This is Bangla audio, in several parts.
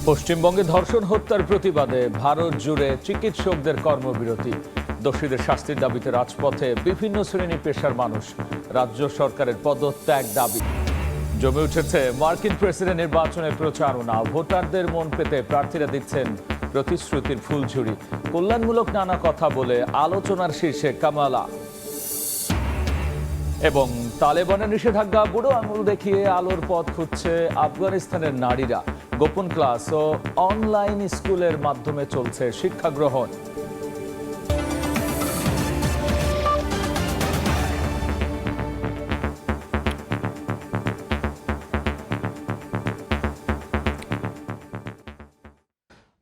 পশ্চিমবঙ্গে ধর্ষণ হত্যার প্রতিবাদে ভারত জুড়ে চিকিৎসকদের কর্মবিরতি। দোষীদের শাস্তির দাবিতে রাজপথে বিভিন্ন শ্রেণী পেশার মানুষ। রাজ্য সরকারের পদত্যাগ দাবি। জমে উঠেছে মার্কিন প্রেসিডেন্ট নির্বাচনের প্রচারণা। ভোটারদের মন পেতে প্রার্থীরা দিচ্ছেন প্রতিশ্রুতির ফুলঝুরি। কল্যাণমূলক নানা কথা বলে আলোচনার শীর্ষে কামালা। এবং তালেবানের নিষেধাজ্ঞা বুড়ো আঙুল দেখিয়ে আলোর পথ খুঁজছে আফগানিস্তানের নারীরা। গোপন ক্লাস ও অনলাইন স্কুলের মাধ্যমে চলছে শিক্ষা গ্রহণ।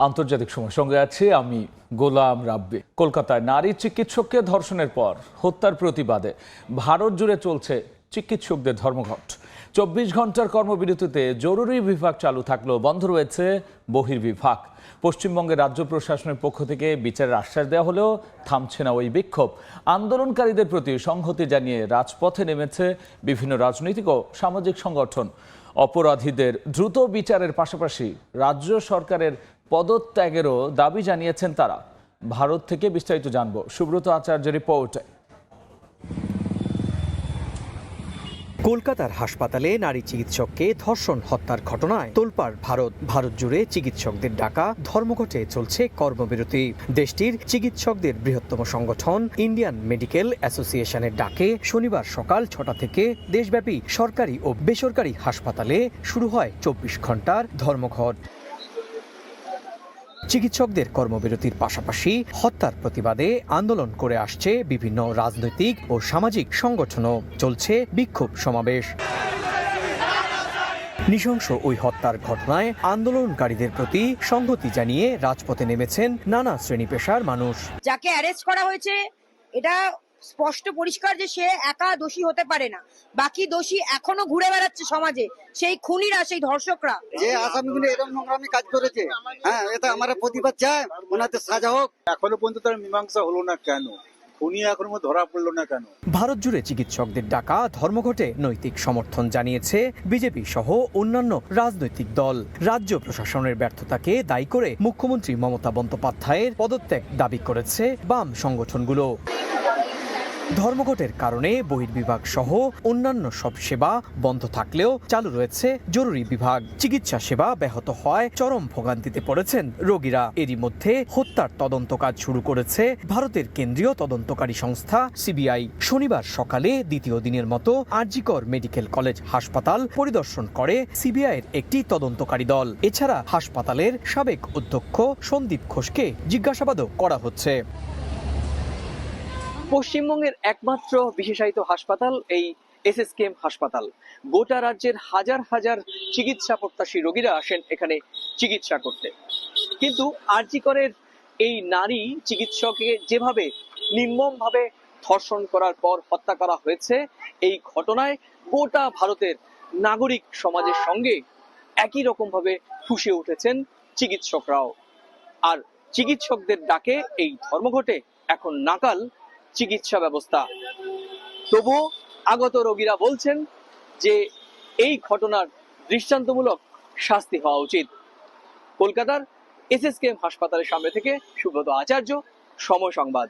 আন্তর্জাতিক সময় সঙ্গে আছি আমি গোলাম রাব্বি। কলকাতায় নারী চিকিৎসককে ধর্ষণের পর হত্যার প্রতিবাদে ভারত জুড়ে চলছে চিকিৎসকদের ধর্মঘট। 24 ঘন্টার কর্মবিরতিতে জরুরি বিভাগ চালু থাকলেও বন্ধ রয়েছে বহির্বিভাগ। পশ্চিমবঙ্গের রাজ্য প্রশাসনের পক্ষ থেকে বিচারের আশ্বাস দেওয়া হলেও থামছে না ওই বিক্ষোভ। আন্দোলনকারীদের প্রতি সংহতি জানিয়ে রাজপথে নেমেছে বিভিন্ন রাজনৈতিক ও সামাজিক সংগঠন। অপরাধীদের দ্রুত বিচারের পাশাপাশি রাজ্য সরকারের পদত্যাগেরও দাবি জানিয়েছেন তারা। ভারত থেকে বিস্তারিত জানব সুব্রত আচার্যের রিপোর্টে। কলকাতার হাসপাতালে নারী চিকিৎসককে ধর্ষণ হত্যার ঘটনায় তোলপাড় ভারত জুড়ে চিকিৎসকদের ডাকা ধর্মঘটে চলছে কর্মবিরতি। দেশটির চিকিৎসকদের বৃহত্তম সংগঠন ইন্ডিয়ান মেডিকেল অ্যাসোসিয়েশনের ডাকে শনিবার সকাল 6টা থেকে দেশব্যাপী সরকারি ও বেসরকারি হাসপাতালে শুরু হয় 24 ঘন্টার ধর্মঘট। চিকিৎসকদের কর্মবিরতির পাশাপাশি হত্যার প্রতিবাদে আন্দোলন করে আসছে বিভিন্ন রাজনৈতিক ও সামাজিক সংগঠনও। চলছে বিক্ষোভ সমাবেশ। নৃশংস ওই হত্যার ঘটনায় আন্দোলনকারীদের প্রতি সংহতি জানিয়ে রাজপথে নেমেছেন নানা শ্রেণী পেশার মানুষ। যাকে অ্যারেস্ট করা হয়েছে এটা স্পষ্ট পরিষ্কার যে সে একা দোষী হতে পারে না, বাকি দোষী এখনো ঘুরে বেড়াচ্ছে সমাজে, সেই খুনিরা, সেই ধর্ষকরা। যে আসামিগুলো এরকম নোংরামি কাজ করেছে, এটা আমরা প্রতিবাদ চাই, ওনাদের সাজা হোক। এখনো পর্যন্ত তার মীমাংসা হলো না কেন? খুনি এখনো ধরা পড়লো না কেন? ভারত জুড়ে চিকিৎসকদের ডাকা ধর্মঘটে নৈতিক সমর্থন জানিয়েছে বিজেপি সহ অন্যান্য রাজনৈতিক দল। রাজ্য প্রশাসনের ব্যর্থতাকে দায়ী করে মুখ্যমন্ত্রী মমতা বন্দ্যোপাধ্যায়ের পদত্যাগ দাবি করেছে বাম সংগঠনগুলো। ধর্মঘটের কারণে বহির্বিভাগ সহ অন্যান্য সব সেবা বন্ধ থাকলেও চালু রয়েছে জরুরি বিভাগ। চিকিৎসা সেবা ব্যাহত হয় চরম ভোগান্তিতে পড়েছেন রোগীরা। এরই মধ্যে হত্যার তদন্ত কাজ শুরু করেছে ভারতের কেন্দ্রীয় তদন্তকারী সংস্থা সিবিআই। শনিবার সকালে দ্বিতীয় দিনের মতো আরজিকর মেডিকেল কলেজ হাসপাতাল পরিদর্শন করে সিবিআইয়ের একটি তদন্তকারী দল। এছাড়া হাসপাতালের সাবেক অধ্যক্ষ সন্দীপ ঘোষকে জিজ্ঞাসাবাদও করা হচ্ছে। পশ্চিমবঙ্গের একমাত্র বিশেষায়িত হাসপাতাল এই এসএসকেএম হাসপাতাল। গোটা রাজ্যের হাজার হাজার চিকিৎসা প্রত্যাশী রোগীরা আসেন এখানে চিকিৎসা করতে। কিন্তু আরজিকরের এই নারী চিকিৎসককে যেভাবে নির্মমভাবে ধর্ষণ করার পর হত্যা করা হয়েছে, এই ঘটনায় গোটা ভারতের নাগরিক সমাজের সঙ্গে একই রকম ভাবে ফুঁসে উঠেছেন চিকিৎসকরাও। আর চিকিৎসকদের ডাকে এই ধর্মঘটে এখন নাকাল চিকিৎসা ব্যবস্থা। তবুও আগত রোগীরা বলছেন যে এই ঘটনার দৃষ্টান্তমূলক শাস্তি হওয়া উচিত। কলকাতার এসএসকেএম হাসপাতালের সামনে থেকে সুব্রত আচার্য, সময় সংবাদ।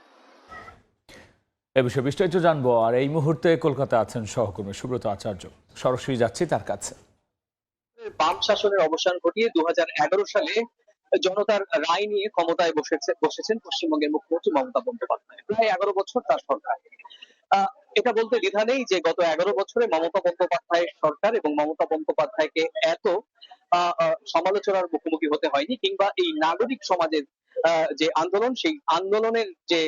এ বিষয়ে বিস্তারিত জানবো। আর এই মুহূর্তে কলকাতায় আছেন সহকর্মী সুব্রত আচার্য। সরাসরি যাচ্ছি তার কাছে। বাম শাসনের অবসান ঘটিয়ে 2011 সালে জনতার রায় নিয়ে ক্ষমতায় বসেছেন পশ্চিমবঙ্গের মুখ্যমন্ত্রী মমতা বন্দ্যোপাধ্যায়। প্রায় 11 বছর তার সরকার। এটা বলতে দ্বিধা নেই যে গত 11 বছরে মমতা বন্দ্যোপাধ্যায়ের সরকার এবং মমতা বন্দ্যোপাধ্যায়কে এত সমালোচনার মুখোমুখি হতে হয়নি, কিংবা এই নাগরিক সমাজের যে আন্দোলন, সেই আন্দোলনের যে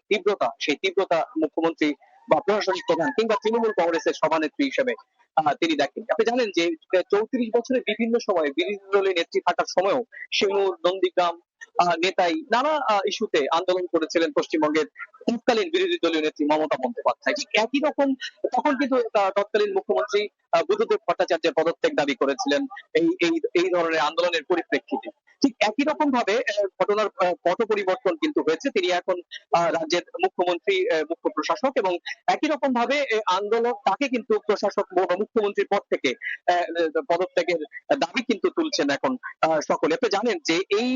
তীব্রতা, সেই তীব্রতা মুখ্যমন্ত্রী বা প্রশাসনিক প্রধান কিংবা তৃণমূল কংগ্রেসের সভানেত্রী হিসেবে তিনি দেখেন। আপনি জানেন যে 34 বছরে বিভিন্ন সময়ে বিরোধী দলের নেত্রী থাকার সময়ও সিঙ্গুর, নন্দীগ্রাম, নেতাই নানা ইস্যুতে আন্দোলন করেছিলেন পশ্চিমবঙ্গের তৎকালীন বিরোধী দলীয় নেত্রী মমতা বন্দ্যোপাধ্যায়। ঠিক একই রকম তখন কিন্তু তৎকালীন মুখ্যমন্ত্রী বুদ্ধদেব ভট্টাচার্যের পদত্যাগ দাবি করেছিলেন এই ধরনের আন্দোলনের পরিপ্রেক্ষিতে। ঠিক একই রকম ভাবে ঘটনার পট পরিবর্তন কিন্তু হয়েছে। তিনি এখন রাজ্যের মুখ্যমন্ত্রী, মুখ্য প্রশাসক, এবং একই রকম ভাবে আন্দোলন তাকে কিন্তু প্রশাসক বা মুখ্যমন্ত্রীর পদ থেকে পদত্যাগের দাবি কিন্তু তুলছেন এখন সকলে। আপনি জানেন যে এই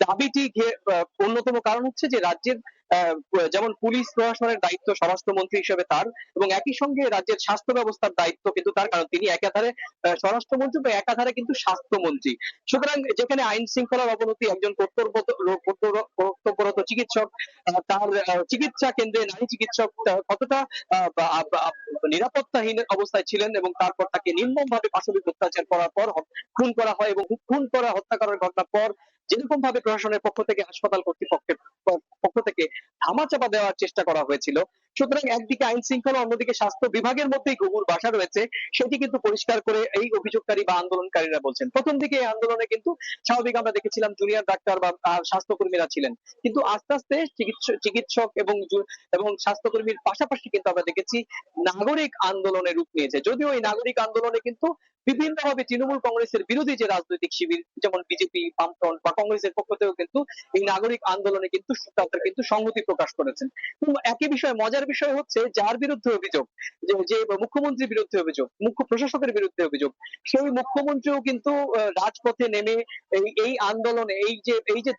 দাবিটি অন্যতম কারণ হচ্ছে যে রাজ্যের যেমন পুলিশ প্রশাসনের দায়িত্ব স্বরাষ্ট্রমন্ত্রী হিসেবে তার, এবং একই সঙ্গে রাজ্যের স্বাস্থ্য ব্যবস্থার দায়িত্ব কিন্তু তার, কারণ তিনি একাধারে স্বরাষ্ট্রমন্ত্রী বা একাধারে কিন্তু স্বাস্থ্যমন্ত্রী। সুতরাং যেখানে আইন শৃঙ্খলার অবনতি, একজন কর্তব্যরত চিকিৎসক তার চিকিৎসা কেন্দ্রে নারী চিকিৎসক কতটা নিরাপত্তাহীন অবস্থায় ছিলেন, এবং তারপর তাকে নির্মমভাবে পাশবিক অত্যাচার করার পর খুন করা হয়, এবং হত্যা করার ঘটনার পর যেরকম ভাবে প্রশাসনের পক্ষ থেকে, হাসপাতাল কর্তৃপক্ষের পক্ষ থেকে ধামাচাপা দেওয়ার চেষ্টা করা হয়েছিল। সুতরাং একদিকে আইন শৃঙ্খলা, অন্যদিকে স্বাস্থ্য বিভাগের মধ্যেই গভীর বাসা রয়েছে, সেটি কিন্তু পরিষ্কার করে এই অভিযোগকারী বা আন্দোলনকারীরা বলছেন। প্রথম দিকে এই আন্দোলনে কিন্তু স্বাভাবিক আমরা দেখেছিলাম জুনিয়র ডাক্তার বা স্বাস্থ্যকর্মীরা ছিলেন, কিন্তু আস্তে আস্তে চিকিৎসক এবং স্বাস্থ্যকর্মীর পাশাপাশি কিন্তু আমরা দেখেছি নাগরিক আন্দোলনে রূপ নিয়েছে। যদিও এই নাগরিক আন্দোলনে কিন্তু বিভিন্নভাবে তৃণমূল কংগ্রেসের বিরোধী যে রাজনৈতিক শিবির, যেমন বিজেপি, বামফ্রন্ট বা কংগ্রেসের পক্ষ থেকেও কিন্তু এই নাগরিক আন্দোলনে কিন্তু তাদের কিন্তু সংহতি প্রকাশ করেছেন। একই বিষয়, মজার বিষয় হচ্ছে যার বিরুদ্ধে অভিযোগ, যে মুখ্যমন্ত্রীর বিরুদ্ধে অভিযোগ, মুখ্য প্রশাসকের বিরুদ্ধে অভিযোগ, সেই মুখ্যমন্ত্রীও কিন্তু রাজপথে নেমে এই আন্দোলনে এই যে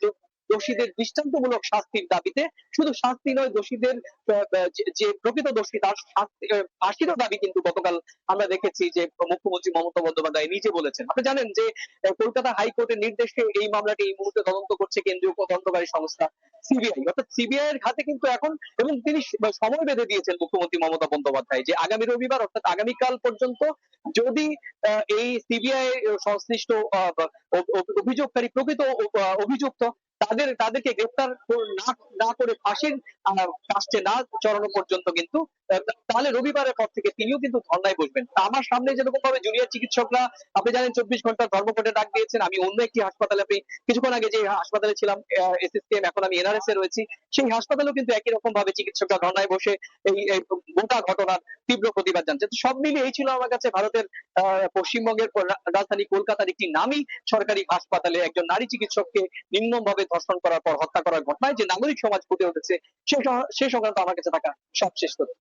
দোষীদের দৃষ্টান্তমূলক শাস্তির দাবিতে, শুধু শাস্তি নয়, দোষীদের যে প্রকৃত দোষী তার ফাঁসিরও দাবি কিন্তু গতকাল আমরা দেখেছি যে মুখ্যমন্ত্রী মমতা বন্দ্যোপাধ্যায় নিজে বলেছেন। আপনি জানেন যে কলকাতা হাইকোর্টের নির্দেশে এই মামলাটি এই মুহূর্তে তদন্ত করছে কেন্দ্রীয় তদন্তকারী সংস্থা সিবিআই, অর্থাৎ সিবিআই এর হাতে কিন্তু এখন, এবং তিনি সময় বেঁধে দিয়েছেন মুখ্যমন্ত্রী মমতা বন্দ্যোপাধ্যায় যে আগামী রবিবার অর্থাৎ আগামীকাল পর্যন্ত যদি এই সিবিআই সংশ্লিষ্ট অভিযোগকারী প্রকৃত অভিযুক্ত তাদেরকে গ্রেফতার না করে ফাঁসির কাস্টে না চড়ানো পর্যন্ত কিন্তু, তাহলে রবিবারের পর থেকে তিনিও কিন্তু ধর্নায় বসবেন। আমার সামনে যেরকম ভাবে জুনিয়র চিকিৎসকরা, আপনি জানেন 24 ঘন্টার ধর্মঘটে ডাক দিয়েছেন। আমি অন্য একটি হাসপাতালে, আপনি কিছুক্ষণ আগে যে হাসপাতালে ছিলাম এসএসকেএম, এখন আমি এনআরএস এ রয়েছি, সেই হাসপাতালেও কিন্তু একই রকম ভাবে চিকিৎসকরা ধর্নায় বসে এই গোটা ঘটনার তীব্র প্রতিবাদ জানাচ্ছেন। সব মিলিয়ে এই ছিল আমার কাছে ভারতের পশ্চিমবঙ্গের রাজধানী কলকাতার একটি নামী সরকারি হাসপাতালে একজন নারী চিকিৎসককে নির্মমভাবে ধর্ষণ করার পর হত্যা করার ঘটনায় যে নাগরিক সমাজ ফুটে উঠেছে, সে সংক্রান্ত আমার কাছে থাকা সবশেষ তথ্য।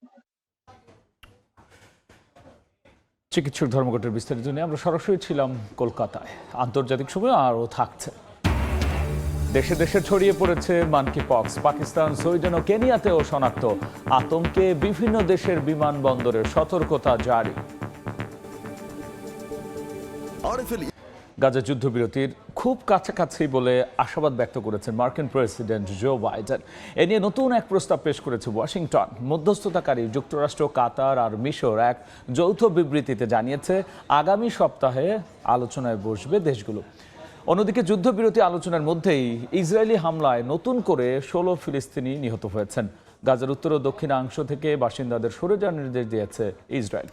চিকিৎসক ধর্মঘটের বিস্তারিত নিয়ে আমরা সরাসরি ছিলাম কলকাতায়। আন্তর্জাতিক সময় আরও থাকছে। দেশে দেশে ছড়িয়ে পড়েছে মানকি পক্স। পাকিস্তান, সুইডেন ও কেনিয়াতেও শনাক্ত। আতঙ্কে বিভিন্ন দেশের বিমানবন্দরের সতর্কতা জারি। গাজা যুদ্ধবিরতির খুব কাছাকাছি বলে আশাবাদ ব্যক্ত করেছেন মার্কিন প্রেসিডেন্ট জো বাইডেন। এ নিয়ে নতুন এক প্রস্তাব পেশ করেছে ওয়াশিংটন। মধ্যস্থতাকারী যুক্তরাষ্ট্র, কাতার আর মিশর এক যৌথ বিবৃতিতে জানিয়েছে আগামী সপ্তাহে আলোচনায় বসবে দেশগুলো। অন্যদিকে যুদ্ধবিরতি আলোচনার মধ্যেই ইসরায়েলি হামলায় নতুন করে 16 ফিলিস্তিনি নিহত হয়েছেন। গাজার উত্তর ও দক্ষিণাংশ থেকে বাসিন্দাদের সরে যাওয়ার নির্দেশ দিয়েছে ইসরায়েল।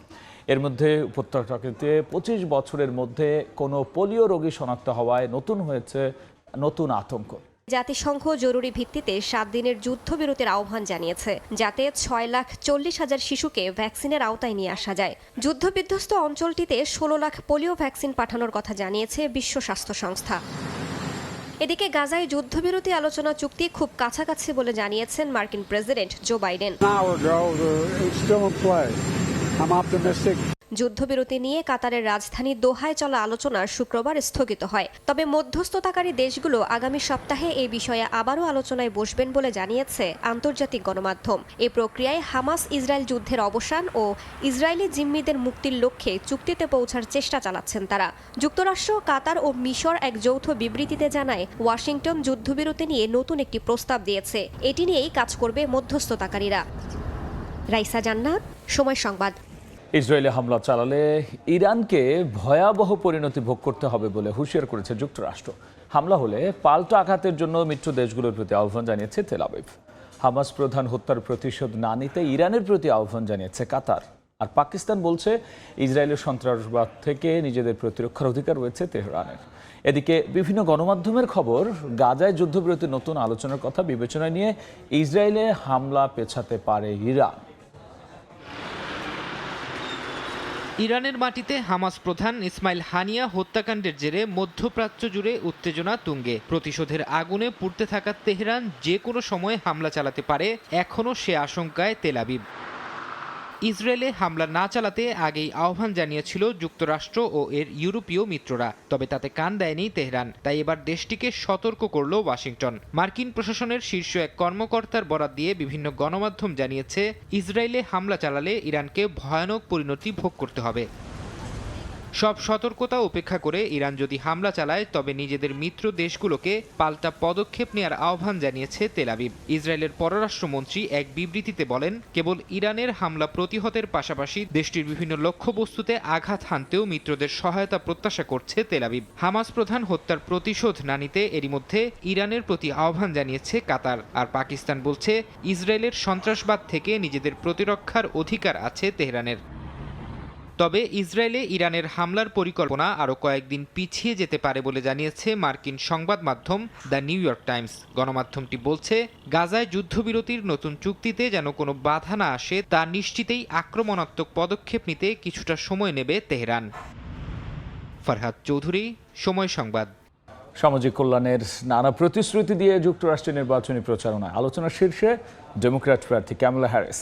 এর মধ্যে উপত্যকাটিতে 25 বছরের মধ্যে কোনো পোলিও রোগী শনাক্ত হওয়ায় নতুন আতঙ্ক। জাতিসংঘ জরুরি ভিত্তিতে 7 দিনের যুদ্ধবিরতির আহ্বান জানিয়েছে, যাতে 6,40,000 শিশুকে ভ্যাকসিনের আওতায় নিয়ে আসা যায়। যুদ্ধবিধ্বস্ত অঞ্চলটিতে 16 লাখ পোলিও ভ্যাকসিন পাঠানোর কথা জানিয়েছে বিশ্ব স্বাস্থ্য সংস্থা। এদিকে গাজায় যুদ্ধবিরতি আলোচনা চুক্তি খুব কাছাকাছি বলে জানিয়েছেন মার্কিন প্রেসিডেন্ট জো বাইডেন। যুদ্ধবিরতি নিয়ে কাতারের রাজধানী দোহায় চলা আলোচনা শুক্রবার স্থগিত হয়। তবে মধ্যস্থতাকারী দেশগুলো আগামী সপ্তাহে এই বিষয়ে আবারও আলোচনায় বসবেন বলে জানিয়েছে আন্তর্জাতিক গণমাধ্যম। এ প্রক্রিয়ায় হামাস ইসরায়েল যুদ্ধের অবসান ও ইসরায়েলি জিম্মিদের মুক্তির লক্ষ্যে চুক্তিতে পৌঁছার চেষ্টা চালাচ্ছেন তারা। যুক্তরাষ্ট্র, কাতার ও মিশর এক যৌথ বিবৃতিতে জানায় ওয়াশিংটন যুদ্ধবিরতি নিয়ে নতুন একটি প্রস্তাব দিয়েছে। এটি নিয়েই কাজ করবে মধ্যস্থতাকারীরা। রাইসা জান্নাত, সময় সংবাদ। ইসরায়েলে হামলা চালালে ইরানকে ভয়াবহ পরিণতি ভোগ করতে হবে বলে হুঁশিয়ার করেছে যুক্তরাষ্ট্র। হামলা হলে পাল্টা আঘাতের জন্য মিত্র দেশগুলোর প্রতি আহ্বান জানিয়েছে তেল আবিব। হামাস প্রধান হত্যার প্রতিশোধ না নিতে ইরানের প্রতি আহ্বান জানিয়েছে কাতার। আর পাকিস্তান বলছে ইসরায়েলের সন্ত্রাসবাদ থেকে নিজেদের প্রতিরক্ষার অধিকার রয়েছে তেহরানের। এদিকে বিভিন্ন গণমাধ্যমের খবর, গাজায় যুদ্ধবিরতির নতুন আলোচনার কথা বিবেচনায় নিয়ে ইসরায়েলে হামলা পেছাতে পারে ইরান। ইরানের মাটিতে হামাস প্রধান ইসমাইল হানিয়া হত্যাকাণ্ডের জেরে মধ্যপ্রাচ্য জুড়ে উত্তেজনা তুঙ্গে। প্রতিশোধের আগুনে পুড়তে থাকা তেহরান যে কোনো সময় হামলা চালাতে পারে, এখনও সে আশঙ্কায় তেল আবিব। ইসরায়েলে হামলা না চালাতে আগেই আহ্বান জানিয়েছিল যুক্তরাষ্ট্র ও এর ইউরোপীয় মিত্ররা, তবে তাতে কান দেয়নি তেহরান। তাই এবার দেশটিকে সতর্ক করল ওয়াশিংটন। মার্কিন প্রশাসনের শীর্ষ এক কর্মকর্তার বরাত দিয়ে বিভিন্ন গণমাধ্যম জানিয়েছে, ইসরায়েলে হামলা চালালে ইরানকে ভয়ানক পরিণতি ভোগ করতে হবে। সব সতর্কতা উপেক্ষা করে ইরান যদি হামলা চালায়, তবে নিজেদের মিত্র দেশগুলোকে পাল্টা পদক্ষেপ নেওয়ার আহ্বান জানিয়েছে তেল আবিব। ইসরায়েলের পররাষ্ট্রমন্ত্রী এক বিবৃতিতে বলেন, কেবল ইরানের হামলা প্রতিহতের পাশাপাশি দেশটির বিভিন্ন লক্ষ্যবস্তুতে আঘাত হানতেও মিত্রদের সহায়তা প্রত্যাশা করছে তেল আবিব। হামাস প্রধান হত্যার প্রতিশোধ না নিতে এরই মধ্যে ইরানের প্রতি আহ্বান জানিয়েছে কাতার। আর পাকিস্তান বলছে, ইসরায়েলের সন্ত্রাসবাদ থেকে নিজেদের প্রতিরক্ষার অধিকার আছে তেহরানের। তবে ইসরায়েলে ইরানের হামলার পরিকল্পনা আরও কয়েকদিন পিছিয়ে যেতে পারে বলে জানিয়েছে মার্কিন সংবাদ মাধ্যম দ্য নিউ ইয়র্ক টাইমস। গণমাধ্যমটি বলছে, গাজায় যুদ্ধবিরতির নতুন চুক্তিতে যেন কোনো বাধা না আসে তা নিশ্চিতেই আক্রমণাত্মক পদক্ষেপ নিতে কিছুটা সময় নেবে তেহরান। ফরহাদ চৌধুরী, সময় সংবাদ। সামাজিক কল্যাণের নানা প্রতিশ্রুতি দিয়ে যুক্তরাষ্ট্রের নির্বাচনী প্রচারণায় আলোচনার শীর্ষে ডেমোক্র্যাট প্রার্থী কামালা হ্যারিস।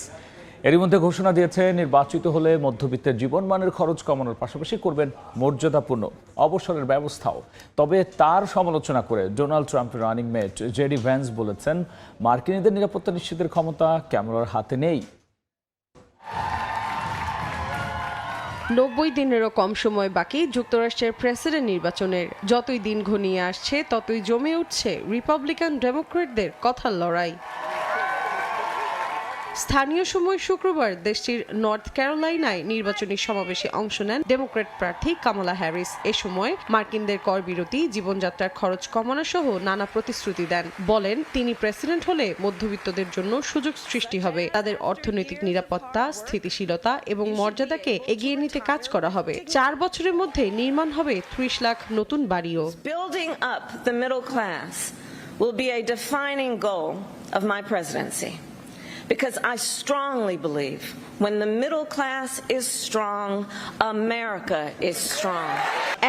এরই মধ্যে ঘোষণা দিয়েছে, নির্বাচিত হলে মধ্যবিত্তের জীবনমানের খরচ কমানোর পাশাপাশি করবেন মর্যাদাপূর্ণ অবসরের ব্যবস্থাও। তবে তার সমালোচনা করে ডোনাল্ড ট্রাম্পের রানিং মেট জেডি ভ্যান্স বলেছেন, মার্কিনীদের নিরাপত্তা নিশ্চিতের ক্ষমতা ক্যামেরার হাতে নেই। 90 দিনেরও কম সময় বাকি যুক্তরাষ্ট্রের প্রেসিডেন্ট নির্বাচনের। যতই দিন ঘনিয়ে আসছে, ততই জমে উঠছে রিপাবলিকান ডেমোক্র্যাটদের কথার লড়াই। স্থানীয় সময় শুক্রবার দেশটির নর্থ ক্যারোলাইনায় নির্বাচনী সমাবেশে অংশ নেন ডেমোক্র্যাট প্রার্থী কামালা হ্যারিস। এ সময় মার্কিনদের কর বিরতি, জীবনযাত্রার খরচ কমানো সহ নানা প্রতিশ্রুতি দেন। বলেন, তিনি প্রেসিডেন্ট হলে মধ্যবিত্তদের জন্য সুযোগ সৃষ্টি হবে, তাদের অর্থনৈতিক নিরাপত্তা, স্থিতিশীলতা এবং মর্যাদাকে এগিয়ে নিতে কাজ করা হবে। 4 বছরের মধ্যে নির্মাণ হবে 30 লাখ নতুন বাড়িও। Building up the middle class will be a defining goal of my presidency. Because I strongly believe when the middle class is strong, America is strong.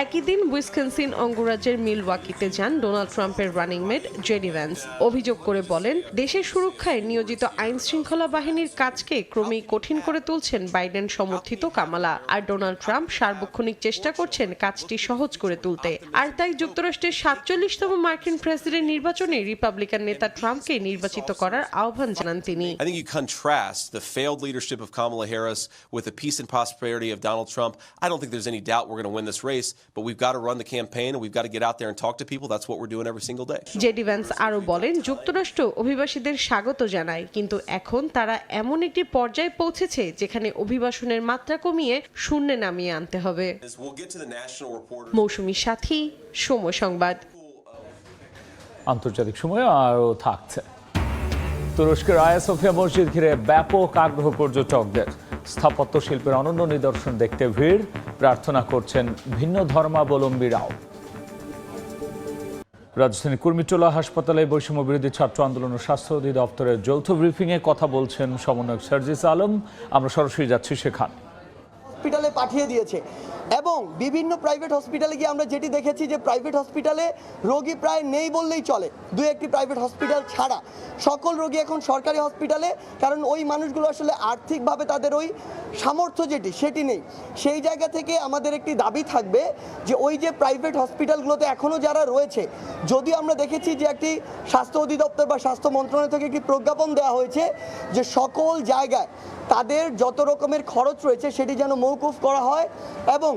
একই দিন উইসকনসিন অঙ্গরাজ্যের মিলওয়াকিতে যান ডোনাল্ড ট্রাম্পের রানিং মেট জেডি ভ্যান্স। অভিযোগ করে বলেন, দেশের সুরক্ষায় নিয়োজিত আইন শৃঙ্খলা বাহিনীর কাজকে ক্রমেই কঠিন করে তুলছেন বাইডেন সমর্থিত কামালা। আর ডোনাল্ড ট্রাম্প সার্বক্ষণিক চেষ্টা করছেন কাজটি সহজ করে তুলতে। আর তাই যুক্তরাষ্ট্রের 47তম মার্কিন প্রেসিডেন্ট নির্বাচনে রিপাবলিকান নেতা ট্রাম্পকে নির্বাচিত করার আহ্বান জানান তিনি। I think you contrast the failed leadership of Kamala Harris with the peace and prosperity of Donald Trump. I don't think there's any doubt we're going to win this race, but we've got to run the campaign and we've got to get out there and talk to people. That's what we're doing every single day. JD Vance আরো বলেন, যুক্তরাষ্ট্র অভিবাসীদের স্বাগত জানায়, কিন্তু এখন তারা এমন একটি পর্যায়ে পৌঁছেছে যেখানে অভিবাসনের মাত্রা কমিয়ে শূন্যে নামিয়ে আনতে হবে। মৌসুমী সাথী, সময় সংবাদ। আন্তর্জাতিক সময় আরও থাকছে। তুরস্কের আয়া সোফিয়া মসজিদ ঘিরে ব্যাপক আগ্রহ পর্যটকদের। স্থাপত্য শিল্পের অনন্য নিদর্শন দেখতে ভিড়, প্রার্থনা করছেন ভিন্ন ধর্মাবলম্বীরাও। রাজধানীর কুর্মিটোলা হাসপাতালে বৈষম্য বিরোধী ছাত্র আন্দোলন ও স্বাস্থ্য অধিদপ্তরের যৌথ ব্রিফিংয়ে কথা বলছেন সমন্বয়ক সার্জিস আলম। আমরা সরাসরি যাচ্ছি সেখানে। হসপিটালে পাঠিয়ে দিয়েছে এবং বিভিন্ন প্রাইভেট হসপিটালে গিয়ে আমরা যেটি দেখেছি যে প্রাইভেট হসপিটালে রোগী প্রায় নেই বললেই চলে, 2-1টি প্রাইভেট হসপিটাল ছাড়া সকল রোগী এখন সরকারি হসপিটালে, কারণ ওই মানুষগুলো আসলে আর্থিকভাবে তাদের ওই সামর্থ্য সেটি নেই। সেই জায়গা থেকে আমাদের একটি দাবি থাকবে যে ওই যে প্রাইভেট হসপিটালগুলোতে এখনও যারা রয়েছে, যদিও আমরা দেখেছি যে একটি স্বাস্থ্য অধিদপ্তর বা স্বাস্থ্য মন্ত্রণালয় থেকে একটি প্রজ্ঞাপন দেওয়া হয়েছে যে সকল জায়গায় তাদের যত রকমের খরচ রয়েছে সেটি যেন মওকুফ করা হয়, এবং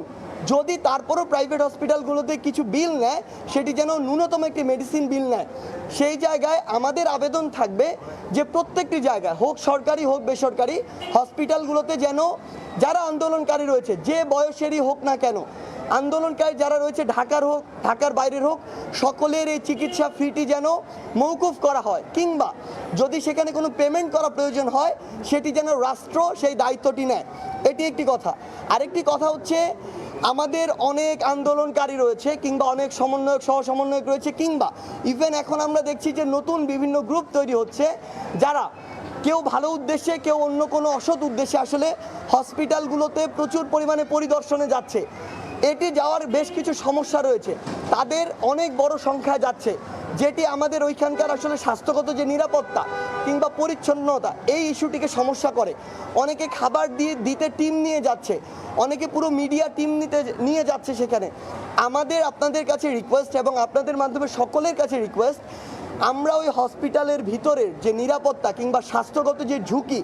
যদি তারপরও প্রাইভেট হসপিটালগুলোতে কিছু বিল নেয় সেটি যেন ন্যূনতম একটি মেডিসিন বিল নেয়। সেই জায়গায় আমাদের আবেদন থাকবে যে প্রত্যেকটি জায়গায়, হোক সরকারি হোক বেসরকারি, হসপিটালগুলোতে যেন যারা আন্দোলনকারী রয়েছে, যে বয়সেরই হোক না কেন, আন্দোলনকারী যারা রয়েছে ঢাকার হোক ঢাকার বাইরের হোক, সকলের এই চিকিৎসা ফিটি যেন মওকুফ করা হয়, কিংবা যদি সেখানে কোনো পেমেন্ট করা প্রয়োজন হয় সেটি যেন রাষ্ট্র সেই দায়িত্বটি নেয়। এটি একটি কথা। আরেকটি কথা হচ্ছে, আমাদের অনেক আন্দোলনকারী রয়েছে কিংবা অনেক সমন্বয়ক সহ সমন্বয়ক রয়েছে, কিংবা ইভেন এখন আমরা দেখছি যে নতুন বিভিন্ন গ্রুপ তৈরি হচ্ছে যারা কেউ ভালো উদ্দেশ্যে, কেউ অন্য কোনো অসৎ উদ্দেশ্যে আসলে হসপিটালগুলোতে প্রচুর পরিমাণে পরিদর্শনে যাচ্ছে। এটি যাওয়ার বেশ কিছু সমস্যা রয়েছে, তাদের অনেক বড় সংখ্যা যাচ্ছে, যেটি আমাদের ওইখানকার আসলে স্বাস্থ্যগত যে নিরাপত্তা কিংবা পরিচ্ছন্নতা এই ইস্যুটিকে সমস্যা করে। অনেকে খাবার দিতে টিম নিয়ে যাচ্ছে, অনেকে পুরো মিডিয়া টিম নিয়ে যাচ্ছে সেখানে। আমাদের আপনাদের কাছে রিকোয়েস্ট এবং আপনাদের মাধ্যমে সকলের কাছে রিকোয়েস্ট, আমরা ওই হসপিটালের ভিতরের যে নিরাপত্তা কিংবা স্বাস্থ্যগত যে ঝুঁকি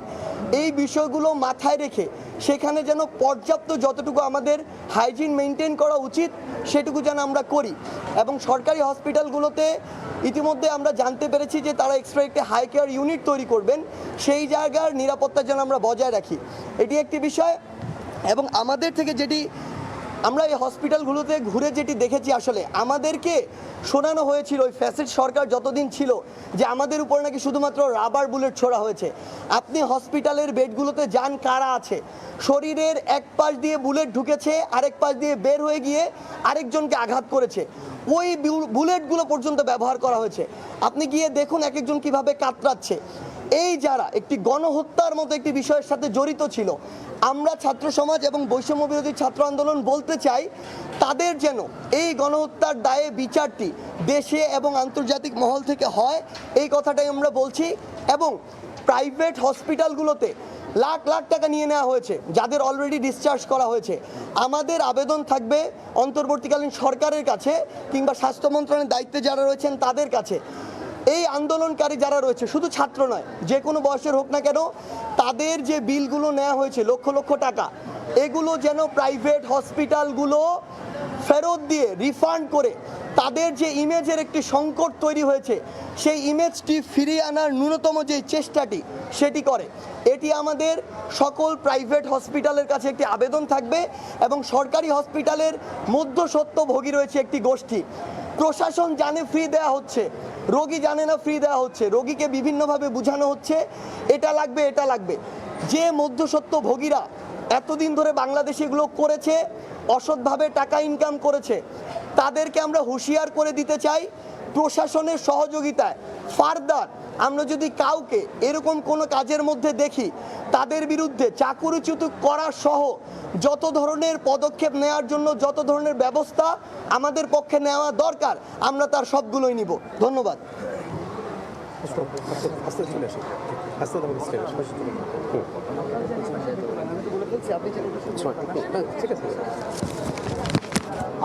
এই বিষয়গুলো মাথায় রেখে সেখানে যেন পর্যাপ্ত যতটুকু আমাদের হাইজিন মেনটেন করা উচিত সেটুকু যেন আমরা করি। এবং সরকারি হসপিটালগুলোতে ইতিমধ্যে আমরা জানতে পেরেছি যে তারা এক্সট্রা একটি হাই কেয়ার ইউনিট তৈরি করবেন, সেই জায়গার নিরাপত্তা যেন আমরা বজায় রাখি, এটি একটি বিষয়। এবং আমাদের থেকে যেটি আমরা এই হসপিটালগুলোতে ঘুরে যেটি দেখেছি, আসলে আমাদেরকে শোনানো হয়েছিল ওই ফ্যাসিড সরকার যতদিন ছিল যে আমাদের উপর নাকি শুধুমাত্র রাবার বুলেট ছোড়া হয়েছে। আপনি হসপিটালের বেডগুলোতে যান, কারা আছে, শরীরের এক পাশ দিয়ে বুলেট ঢুকেছে, আরেক পাশ দিয়ে বের হয়ে গিয়ে আরেকজনকে আঘাত করেছে, ওই বুলেটগুলো পর্যন্ত ব্যবহার করা হয়েছে। আপনি গিয়ে দেখুন এক একজন কীভাবে কাতরাচ্ছে। এই যারা একটি গণহত্যার মতো একটি বিষয়ের সাথে জড়িত ছিল, আমরা ছাত্র সমাজ এবং বৈষম্য বিরোধী ছাত্র আন্দোলন বলতে চাই তাদের যেন এই গণহত্যার দায়ে বিচারটি দেশে এবং আন্তর্জাতিক মহল থেকে হয়, এই কথাটাই আমরা বলছি। এবং প্রাইভেট হসপিটালগুলোতে লাখ লাখ টাকা নিয়ে নেওয়া হয়েছে, যাদের অলরেডি ডিসচার্জ করা হয়েছে। আমাদের আবেদন থাকবে অন্তর্বর্তীকালীন সরকারের কাছে কিংবা স্বাস্থ্য মন্ত্রণালয়ের দায়িত্বে যারা রয়েছেন তাদের কাছে, এই আন্দোলনকারী যারা রয়েছে, শুধু ছাত্র নয়, যে কোনো বয়সের হোক না কেন, তাদের যে বিলগুলো নেওয়া হয়েছে লক্ষ লক্ষ টাকা, এগুলো যেন প্রাইভেট হসপিটালগুলো ফেরত দিয়ে রিফান্ড করে তাদের যে ইমেজের একটি সংকট তৈরি হয়েছে সেই ইমেজটি ফিরিয়ে আনার ন্যূনতম যে চেষ্টাটি সেটি করে। এটি আমাদের সকল প্রাইভেট হসপিটালের কাছে একটি আবেদন থাকবে। এবং সরকারি হসপিটালের মধ্যস্বত্বভোগী রয়েছে একটি গোষ্ঠী, প্রশাসন জানে ফ্রি দেওয়া হচ্ছে, রোগী জানে না ফ্রি দেওয়া হচ্ছে, রোগীকে বিভিন্নভাবে বোঝানো হচ্ছে এটা লাগবে এটা লাগবে। যে মধ্যস্বত্বভোগীরা এতদিন ধরে বাংলাদেশে এগুলো করেছে, অসৎভাবে টাকা ইনকাম করেছে, তাদেরকে আমরা হুঁশিয়ার করে দিতে চাই প্রশাসনের সহযোগিতায় ফার্দার আমরা যদি কাউকে এরকম কোনো কাজের মধ্যে দেখি, তাদের বিরুদ্ধে চাকরিচ্যুত করা সহ যত ধরনের পদক্ষেপ নেওয়ার জন্য যত ধরনের ব্যবস্থা আমাদের পক্ষে নেওয়া দরকার আমরা তার সবগুলোই নিব। ধন্যবাদ।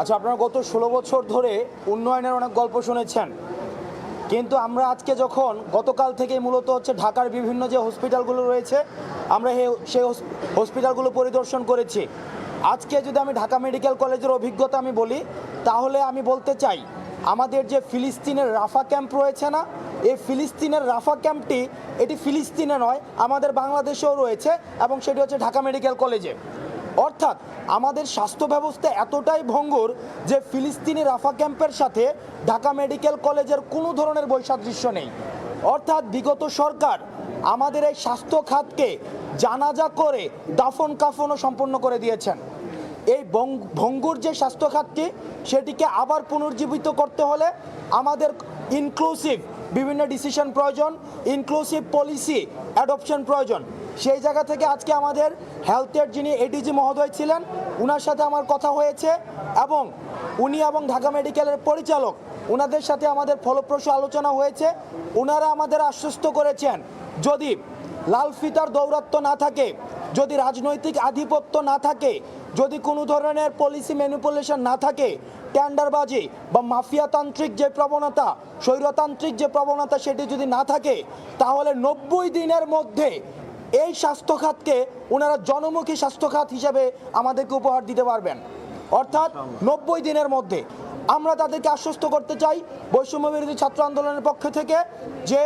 আচ্ছা, আপনারা গত 16 বছর ধরে উন্নয়নের অনেক গল্প শুনেছেন, কিন্তু আমরা আজকে যখন গতকাল থেকে মূলত হচ্ছে ঢাকার বিভিন্ন যে হসপিটালগুলো রয়েছে আমরা সেই হসপিটালগুলো পরিদর্শন করেছি। আজকে যদি আমি ঢাকা মেডিকেল কলেজের অভিজ্ঞতা আমি বলি, তাহলে আমি বলতে চাই আমাদের যে ফিলিস্তিনের রাফা ক্যাম্প রয়েছে না, এই ফিলিস্তিনের রাফা ক্যাম্পটি এটি ফিলিস্তিনে নয়, আমাদের বাংলাদেশেও রয়েছে এবং সেটি হচ্ছে ঢাকা মেডিকেল কলেজে। অর্থাৎ আমাদের স্বাস্থ্য ব্যবস্থা এতটাই ভঙ্গুর যে ফিলিস্তিনি রাফা ক্যাম্পের সাথে ঢাকা মেডিকেল কলেজের কোনো ধরনের বৈসাদৃশ্য নেই। অর্থাৎ বিগত সরকার আমাদের এই স্বাস্থ্য খাতকে জানাজা করে দাফন কাফনও সম্পন্ন করে দিয়েছেন। এই ভঙ্গুর যে স্বাস্থ্য খাতটি সেটিকে আবার পুনর্জীবিত করতে হলে আমাদের ইনক্লুসিভ বিভিন্ন ডিসিশন প্রয়োজন, ইনক্লুসিভ পলিসি অ্যাডপশন প্রয়োজন। সেই জায়গা থেকে আজকে আমাদের হেলথের যিনি এডিজি মহোদয় ছিলেন ওনার সাথে আমার কথা হয়েছে এবং উনি এবং ঢাকা মেডিকেলের পরিচালক ওনাদের সাথে আমাদের ফলপ্রসূ আলোচনা হয়েছে। ওনারা আমাদের আশ্বস্ত করেছেন যদি লাল ফিতার দৌরাত্ম্য না থাকে, যদি রাজনৈতিক আধিপত্য না থাকে, যদি কোনো ধরনের পলিসি ম্যানিপুলেশন না থাকে, টেন্ডারবাজি বা মাফিয়াতান্ত্রিক যে প্রবণতা, স্বৈরতান্ত্রিক যে প্রবণতা সেটি যদি না থাকে, তাহলে 90 দিনের মধ্যে এই স্বাস্থ্য খাতকে ওনারা জনমুখী স্বাস্থ্য খাত হিসেবে আমাদেরকে উপহার দিতে পারবেন। অর্থাৎ 90 দিনের মধ্যে আমরা তাদেরকে আশ্বস্ত করতে চাই বৈষম্য বিরোধী ছাত্র আন্দোলনের পক্ষ থেকে যে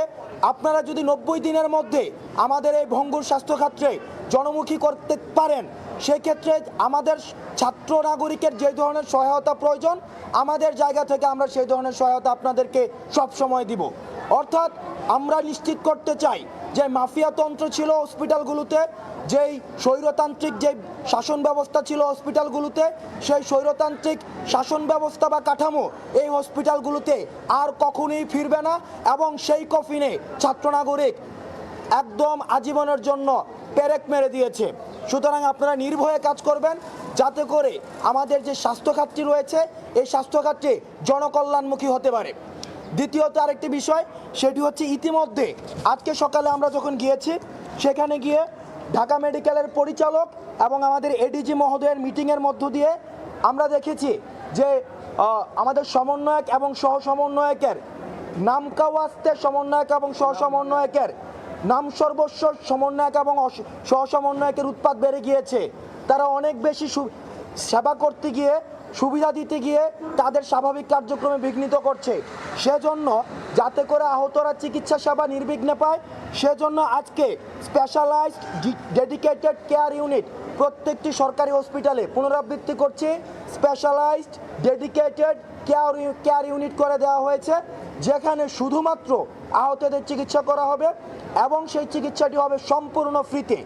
আপনারা যদি 90 দিনের মধ্যে আমাদের এই ভঙ্গুর স্বাস্থ্য খাতকে জনমুখী করতে পারেন, সেক্ষেত্রে আমাদের ছাত্র নাগরিকের যে ধরনের সহায়তা প্রয়োজন আমাদের জায়গা থেকে আমরা সেই ধরনের সহায়তা আপনাদেরকে সব সময় দিব। অর্থাৎ আমরা নিশ্চিত করতে চাই যে মাফিয়াতন্ত্র ছিল হসপিটালগুলোতে, যেই স্বৈরতান্ত্রিক যে শাসন ব্যবস্থা ছিল হসপিটালগুলোতে, সেই স্বৈরতান্ত্রিক শাসন ব্যবস্থা বা কাঠামো এই হসপিটালগুলোতে আর কখনোই ফিরবে না এবং সেই কফিনে ছাত্র নাগরিক একদম আজীবনের জন্য পেরেক মেরে দিয়েছে। সুতরাং আপনারা নির্ভয়ে কাজ করবেন যাতে করে আমাদের যে স্বাস্থ্যখাতটি রয়েছে এই স্বাস্থ্যখাতটি জনকল্যাণমুখী হতে পারে। দ্বিতীয়ত আরেকটি বিষয়, সেটি হচ্ছে ইতিমধ্যে আজকে সকালে আমরা যখন গিয়েছি সেখানে গিয়ে ঢাকা মেডিকেলের পরিচালক এবং আমাদের এডিজি মহোদয়ের মিটিংয়ের মধ্য দিয়ে আমরা দেখেছি যে আমাদের সমন্বয়ক এবং সহ সমন্বয়কের নামকাওয়াস্তে সমন্বয়ক এবং সহ সমন্বয়কের নাম সর্বস্ব সমন্বয়ক এবং সহ সমন্বয়কের উৎপাত বেড়ে গিয়েছে। তারা অনেক বেশি সেবা করতে গিয়ে, সুবিধা দিতে গিয়ে তাদের স্বাভাবিক কার্যক্রমে বিঘ্নিত করছে। সেজন্য যাতে করে আহতরা চিকিৎসা সেবা নির্বিঘ্নে পায়, সেজন্য আজকে স্পেশালাইজড ডেডিকেটেড কেয়ার ইউনিট প্রত্যেকটি সরকারি হসপিটালে পুনরাবৃত্তি করছে। স্পেশালাইজড ডেডিকেটেড কেয়ার ইউনিট করে দেওয়া হয়েছে, যেখানে শুধুমাত্র আহতদের চিকিৎসা করা হবে এবং সেই চিকিৎসাটি হবে সম্পূর্ণ ফ্রিতে,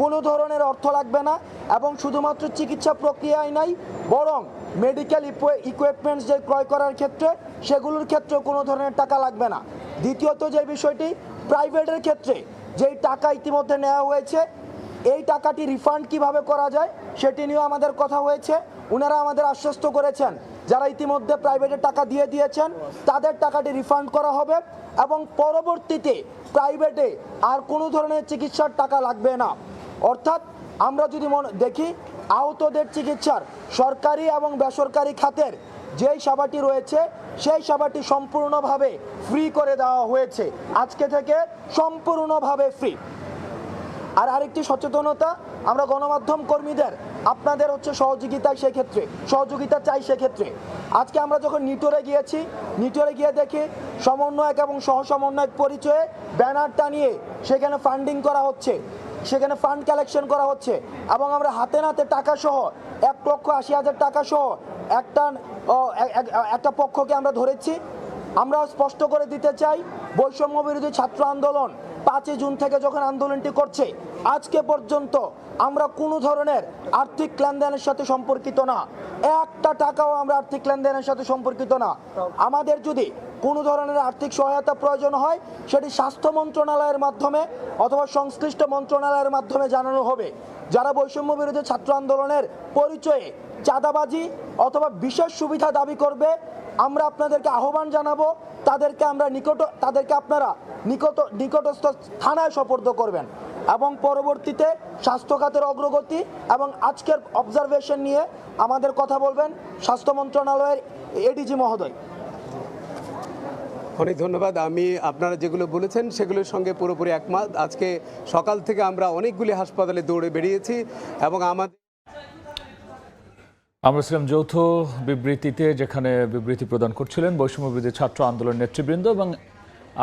কোনো ধরনের অর্থ লাগবে না। এবং শুধুমাত্র চিকিৎসা প্রক্রিয়ায় নাই, বরং মেডিকেল ইকুইপমেন্টস যে ক্রয় করার ক্ষেত্রে সেগুলোর ক্ষেত্রে কোনো ধরনের টাকা লাগবে না। দ্বিতীয়ত যে বিষয়টি, প্রাইভেটের ক্ষেত্রে যেই টাকা ইতিমধ্যে নেওয়া হয়েছে এই টাকাটি রিফান্ড কিভাবে করা যায় সেটি নিয়েও আমাদের কথা হয়েছে। ওনারা আমাদের আশ্বস্ত করেছেন যারা ইতিমধ্যে প্রাইভেটে টাকা দিয়ে দিয়েছেন তাদের টাকাটি রিফান্ড করা হবে এবং পরবর্তীতে প্রাইভেটে আর কোনো ধরনের চিকিৎসার টাকা লাগবে না। অর্থাৎ আমরা যদি দেখি আহতদের চিকিৎসার সরকারি এবং বেসরকারি খাতের যেই সেবাটি রয়েছে সেই সেবাটি সম্পূর্ণভাবে ফ্রি করে দেওয়া হয়েছে, আজকে থেকে সম্পূর্ণভাবে ফ্রি। আর আরেকটি সচেতনতা, আমরা গণমাধ্যম কর্মীদের আপনাদের হচ্ছে সহযোগিতা চাই সেক্ষেত্রে। আজকে আমরা যখন নিটোরে গিয়ে দেখি সমন্বয়ক এবং সহ সমন্বয়ক পরিচয়ে ব্যানার টানিয়ে সেখানে ফান্ডিং করা হচ্ছে, সেখানে ফান্ড কালেকশন করা হচ্ছে এবং আমরা হাতে নাতে টাকা সহ 1,80,000 টাকা সহ একটা পক্ষকে আমরা ধরেছি। আমরা স্পষ্ট করে দিতে চাই, বৈষম্য বিরোধী ছাত্র আন্দোলন 5 জুন থেকে যখন আন্দোলনটি করছে আজকে পর্যন্ত আমরা কোনো ধরনের আর্থিক লেনদেনের সাথে সম্পর্কিত না, একটা টাকাও আমরা আর্থিক লেনদেনের সাথে সম্পর্কিত না। আমাদের যদি কোনো ধরনের আর্থিক সহায়তা প্রয়োজন হয় সেটি স্বাস্থ্য মন্ত্রণালয়ের মাধ্যমে অথবা সংশ্লিষ্ট মন্ত্রণালয়ের মাধ্যমে জানানো হবে। যারা বৈষম্য বিরোধী ছাত্র আন্দোলনের পরিচয়ে চাঁদাবাজি অথবা বিশেষ সুবিধা দাবি করবে আমরা আপনাদেরকে আহ্বান জানাবো, তাদেরকে আপনারা নিকটস্থ থানায় সোপর্দ করবেন এবং পরবর্তীতে স্বাস্থ্য খাতের অগ্রগতি এবং আজকের অবজারভেশন নিয়ে আমাদের কথা বলবেন স্বাস্থ্য মন্ত্রণালয়ের এডিজি মহোদয়। অনেক ধন্যবাদ। আমি আপনারা যেগুলো বলেছেন সেগুলোর সঙ্গে পুরোপুরি একমত। আজকে সকাল থেকে আমরা অনেকগুলি হাসপাতালে দৌড়ে বেরিয়েছি এবং আমরা ছিলাম যৌথ বিবৃতিতে, যেখানে বিবৃতি প্রদান করছিলেন বৈষম্যবিরোধী ছাত্র আন্দোলন নেতৃবৃন্দ এবং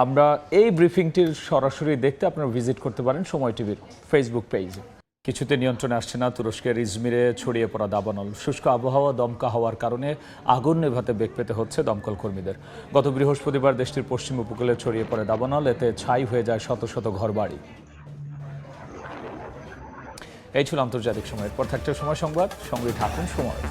আমরা এই ব্রিফিংটির সরাসরি দেখতে আপনারা ভিজিট করতে পারেন সময় টিভির ফেসবুক পেজে। কিছুতে নিয়ন্ত্রণে আসছে না তুরস্কের ইজমিরে ছড়িয়ে পড়া দাবানল। শুষ্ক আবহাওয়া, দমকা হওয়ার কারণে আগুন নেভাতে বেগ পেতে হচ্ছে দমকল কর্মীদের। গত বৃহস্পতিবার দেশটির পশ্চিম উপকূলে ছড়িয়ে পড়ে দাবানল, এতে ছাই হয়ে যায় শত শত ঘরবাড়ি। এই ছিল আন্তর্জাতিক সময়ের পর থাকতে সময় সংবাদ, সঙ্গে থাকুন সময়।